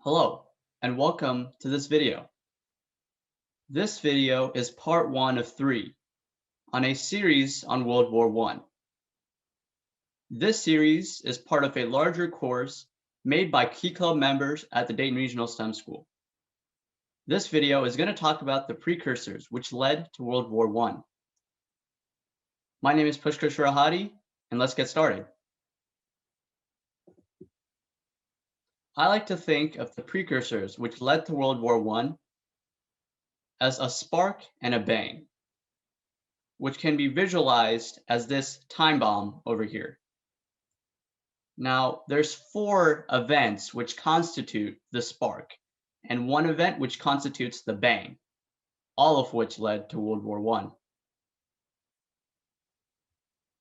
Hello, and welcome to this video. This video is part one of three on a series on World War I. This series is part of a larger course made by Key Club members at the Dayton Regional STEM School. This video is going to talk about the precursors which led to World War I. My name is Pushkar Shirahatti, and let's get started. I like to think of the precursors which led to World War I as a spark and a bang, which can be visualized as this time bomb over here. Now, there's four events which constitute the spark, and one event which constitutes the bang, all of which led to World War I.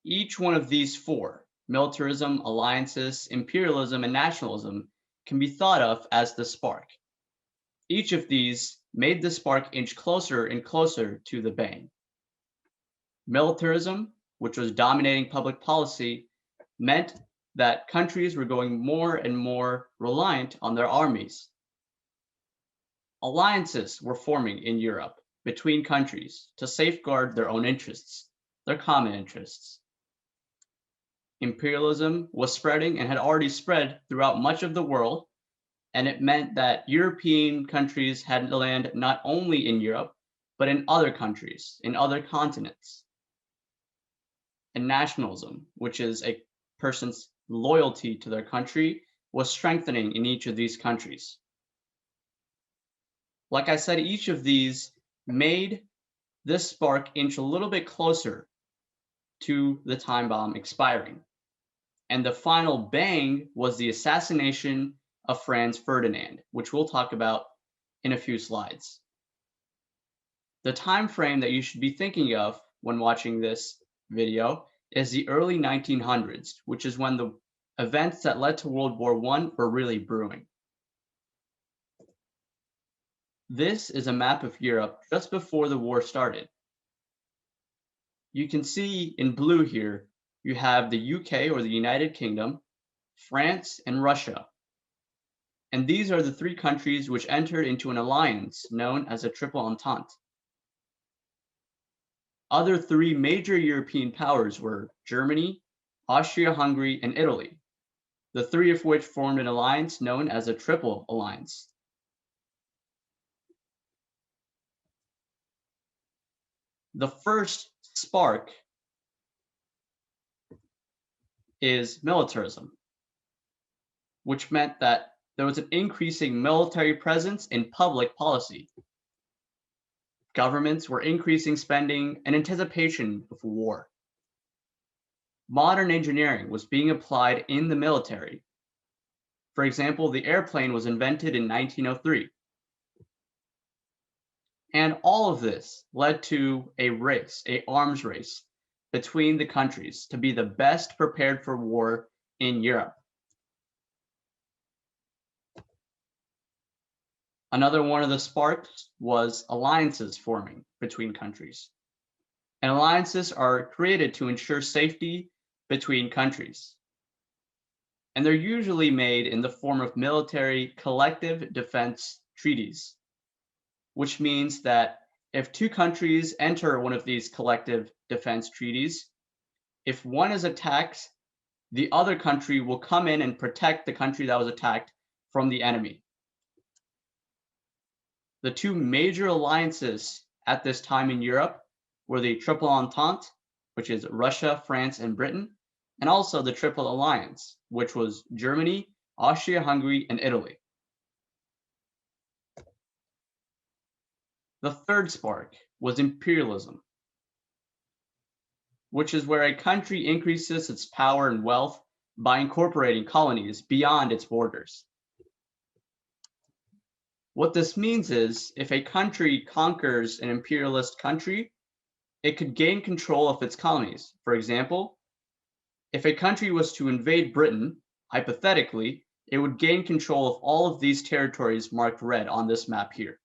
Each one of these four, militarism, alliances, imperialism, and nationalism, can be thought of as the spark. Each of these made the spark inch closer and closer to the bang. Militarism, which was dominating public policy, meant that countries were going more and more reliant on their armies. Alliances were forming in Europe between countries to safeguard their own interests, their common interests. Imperialism was spreading and had already spread throughout much of the world, and it meant that European countries had land not only in Europe, but in other countries, in other continents. And nationalism, which is a person's loyalty to their country, was strengthening in each of these countries. Like I said, each of these made this spark inch a little bit closer to the time bomb expiring. And the final bang was the assassination of Franz Ferdinand, which we'll talk about in a few slides. The time frame that you should be thinking of when watching this video is the early 1900s, which is when the events that led to World War I were really brewing. This is a map of Europe just before the war started. You can see in blue here, you have the UK or the United Kingdom, France, and Russia. And these are the three countries which entered into an alliance known as a Triple Entente. Other three major European powers were Germany, Austria-Hungary, and Italy, the three of which formed an alliance known as a Triple Alliance. The first spark is militarism, which meant that there was an increasing military presence in public policy. Governments were increasing spending in anticipation of war. Modern engineering was being applied in the military. For example, the airplane was invented in 1903. And all of this led to a race, an arms race, between the countries to be the best prepared for war in Europe. Another one of the sparks was alliances forming between countries. And alliances are created to ensure safety between countries. And they're usually made in the form of military collective defense treaties, which means that if two countries enter one of these collective defense treaties, if one is attacked, the other country will come in and protect the country that was attacked from the enemy. The two major alliances at this time in Europe were the Triple Entente, which is Russia, France, and Britain, and also the Triple Alliance, which was Germany, Austria-Hungary, and Italy. The third spark was imperialism, which is where a country increases its power and wealth by incorporating colonies beyond its borders. What this means is, if a country conquers an imperialist country, it could gain control of its colonies. For example, if a country was to invade Britain, hypothetically, it would gain control of all of these territories marked red on this map here.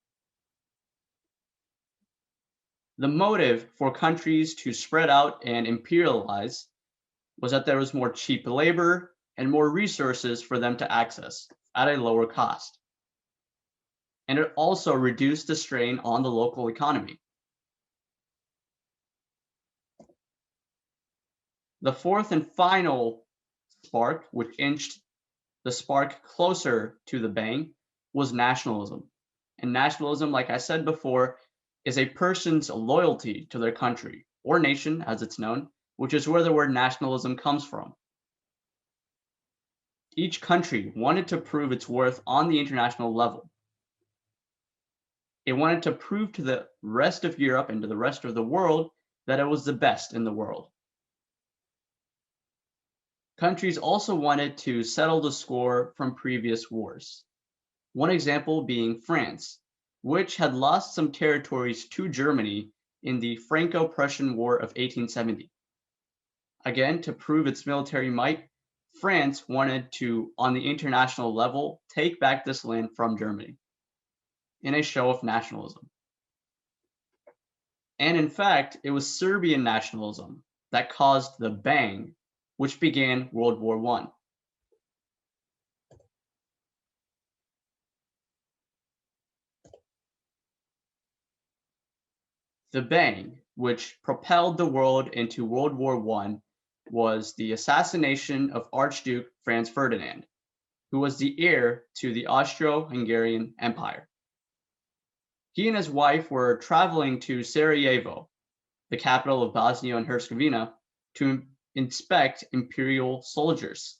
The motive for countries to spread out and imperialize was that there was more cheap labor and more resources for them to access at a lower cost. and it also reduced the strain on the local economy. The fourth and final spark, which inched the spark closer to the bang, was nationalism. And nationalism, like I said before, is a person's loyalty to their country or nation, as it's known, which is where the word nationalism comes from. Each country wanted to prove its worth on the international level. It wanted to prove to the rest of Europe and to the rest of the world that it was the best in the world. Countries also wanted to settle the score from previous wars. One example being France, which had lost some territories to Germany in the Franco-Prussian War of 1870. Again, to prove its military might, France wanted to, on the international level, take back this land from Germany in a show of nationalism. And in fact, it was Serbian nationalism that caused the bang, which began World War I. The bang, which propelled the world into World War I, was the assassination of Archduke Franz Ferdinand, who was the heir to the Austro-Hungarian Empire. He and his wife were traveling to Sarajevo, the capital of Bosnia and Herzegovina, to inspect imperial soldiers.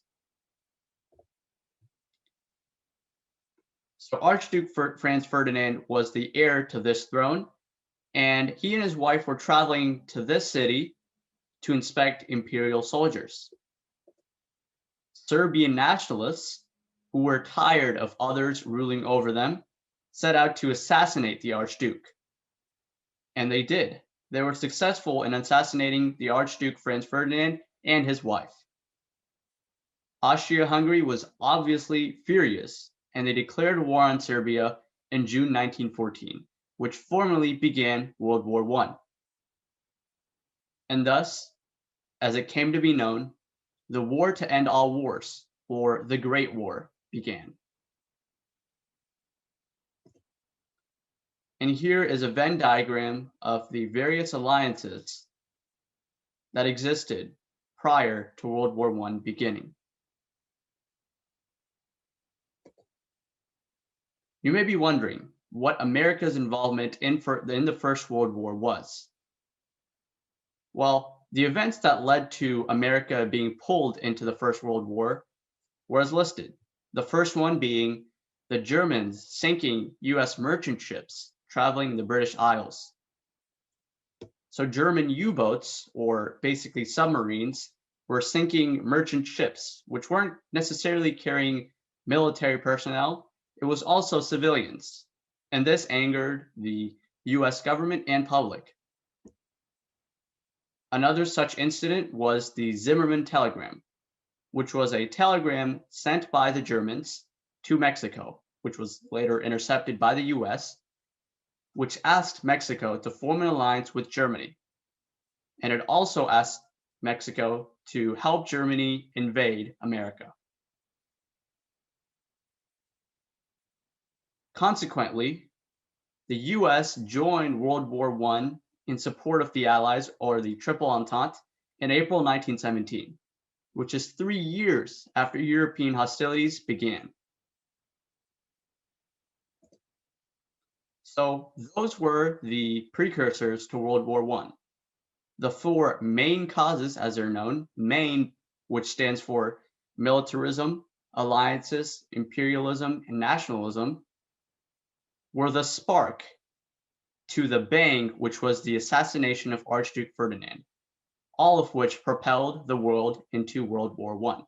So Archduke Franz Ferdinand was the heir to this throne, and he and his wife were traveling to this city to inspect imperial soldiers. Serbian nationalists, who were tired of others ruling over them, set out to assassinate the Archduke. And they did. They were successful in assassinating the Archduke Franz Ferdinand and his wife. Austria-Hungary was obviously furious, and they declared war on Serbia in June 1914, which formally began World War I. And thus, as it came to be known, the war to end all wars, or the Great War, began. And here is a Venn diagram of the various alliances that existed prior to World War I beginning. You may be wondering what America's involvement in the First World War was. Well, the events that led to America being pulled into the First World War were as listed. The first one being the Germans sinking US merchant ships traveling the British Isles. So German U-boats, or basically submarines, were sinking merchant ships, which weren't necessarily carrying military personnel. It was also civilians. And this angered the US government and public. Another such incident was the Zimmermann telegram, which was a telegram sent by the Germans to Mexico, which was later intercepted by the US, which asked Mexico to form an alliance with Germany. And it also asked Mexico to help Germany invade America. Consequently, the US joined World War I in support of the Allies, or the Triple Entente, in April 1917, which is 3 years after European hostilities began. So those were the precursors to World War I. The four main causes, as they're known, main, which stands for militarism, alliances, imperialism, and nationalism, were the spark to the bang, which was the assassination of Archduke Ferdinand, all of which propelled the world into World War I.